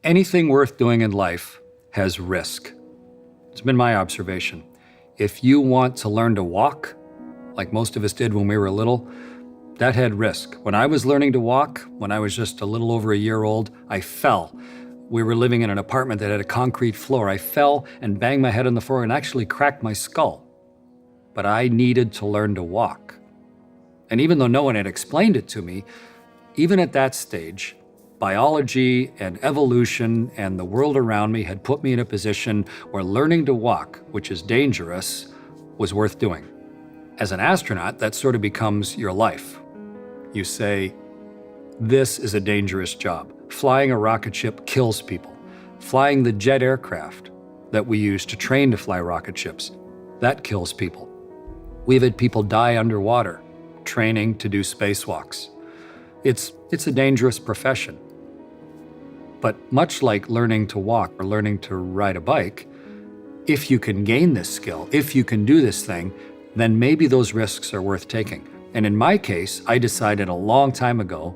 Anything worth doing in life has risk. It's been my observation. If you want to learn to walk, like most of us did when we were little, that had risk. When I was learning to walk, when I was just a little over a year old, I fell. We were living in an apartment that had a concrete floor. I fell and banged my head on the floor and actually cracked my skull. But I needed to learn to walk. And even though no one had explained it to me, even at that stage, biology and evolution and the world around me had put me in a position where learning to walk, which is dangerous, was worth doing. As an astronaut, that sort of becomes your life. You say, this is a dangerous job. Flying a rocket ship kills people. Flying the jet aircraft that we use to train to fly rocket ships, that kills people. We've had people die underwater, training to do spacewalks. It's a dangerous profession. But much like learning to walk or learning to ride a bike, if you can gain this skill, if you can do this thing, then maybe those risks are worth taking. And in my case, I decided a long time ago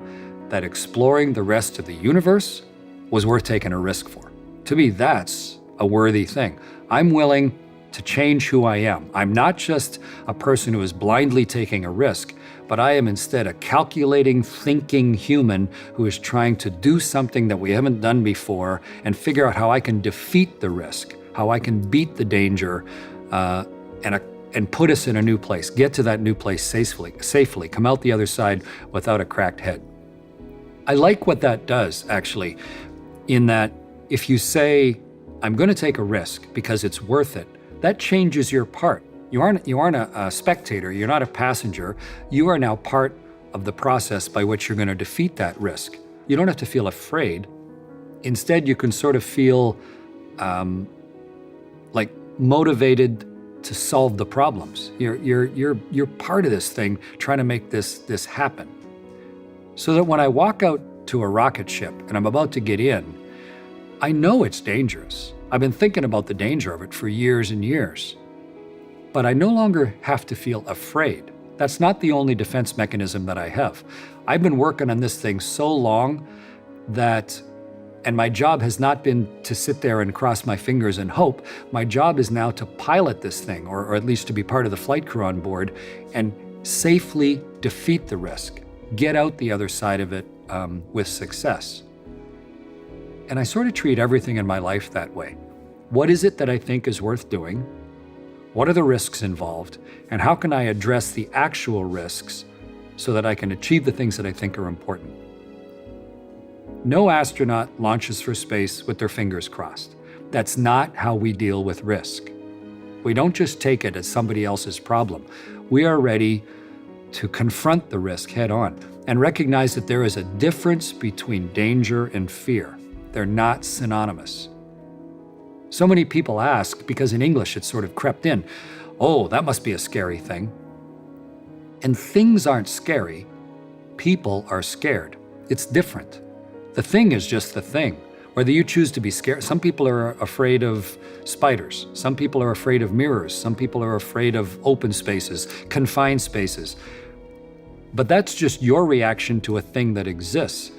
that exploring the rest of the universe was worth taking a risk for. To me, that's a worthy thing. I'm willing to change who I am. I'm not just a person who is blindly taking a risk, but I am instead a calculating, thinking human who is trying to do something that we haven't done before and figure out how I can defeat the risk, how I can beat the danger, and put us in a new place, get to that new place safely, come out the other side without a cracked head. I like what that does, actually, in that if you say, I'm going to take a risk because it's worth it, that changes your part. You aren't a spectator, you're not a passenger. You are now part of the process by which you're going to defeat that risk. You don't have to feel afraid. Instead, you can sort of feel like motivated to solve the problems. You're part of this thing, trying to make this happen. So that when I walk out to a rocket ship and I'm about to get in, I know it's dangerous. I've been thinking about the danger of it for years and years. But I no longer have to feel afraid. That's not the only defense mechanism that I have. I've been working on this thing so long and my job has not been to sit there and cross my fingers and hope. My job is now to pilot this thing, or at least to be part of the flight crew on board and safely defeat the risk, get out the other side of it with success. And I sort of treat everything in my life that way. What is it that I think is worth doing? What are the risks involved? And how can I address the actual risks so that I can achieve the things that I think are important? No astronaut launches for space with their fingers crossed. That's not how we deal with risk. We don't just take it as somebody else's problem. We are ready to confront the risk head on and recognize that there is a difference between danger and fear. They're not synonymous. So many people ask, because in English it's sort of crept in, oh, that must be a scary thing. And things aren't scary. People are scared. It's different. The thing is just the thing. Whether you choose to be scared, some people are afraid of spiders. Some people are afraid of mirrors. Some people are afraid of open spaces, confined spaces. But that's just your reaction to a thing that exists.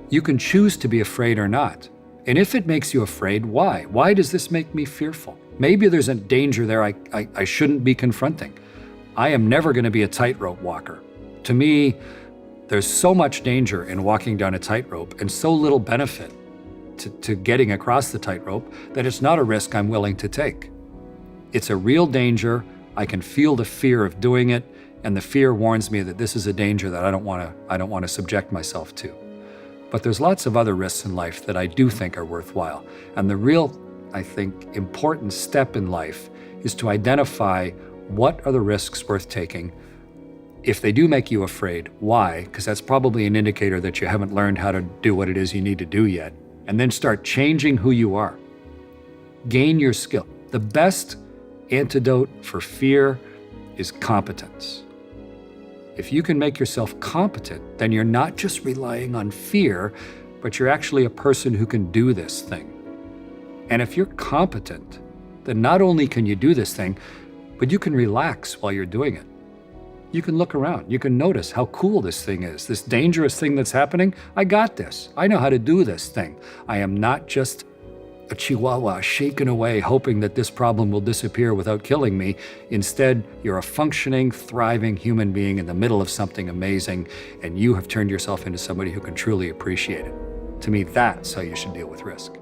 You can choose to be afraid or not. And if it makes you afraid, why? Why does this make me fearful? Maybe there's a danger there I shouldn't be confronting. I am never going to be a tightrope walker. To me, there's so much danger in walking down a tightrope and so little benefit to getting across the tightrope that it's not a risk I'm willing to take. It's a real danger. I can feel the fear of doing it, and the fear warns me that this is a danger that I don't want to subject myself to. But there's lots of other risks in life that I do think are worthwhile. And the real, I think, important step in life is to identify what are the risks worth taking. If they do make you afraid, why? Because that's probably an indicator that you haven't learned how to do what it is you need to do yet. And then start changing who you are. Gain your skill. The best antidote for fear is competence. If you can make yourself competent, then you're not just relying on fear, but you're actually a person who can do this thing. And if you're competent, then not only can you do this thing, but you can relax while you're doing it. You can look around. You can notice how cool this thing is, this dangerous thing that's happening. I got this. I know how to do this thing. I am not just a chihuahua shaken away hoping that this problem will disappear without killing me. Instead, you're a functioning, thriving human being in the middle of something amazing, and you have turned yourself into somebody who can truly appreciate it. To me, that's how you should deal with risk.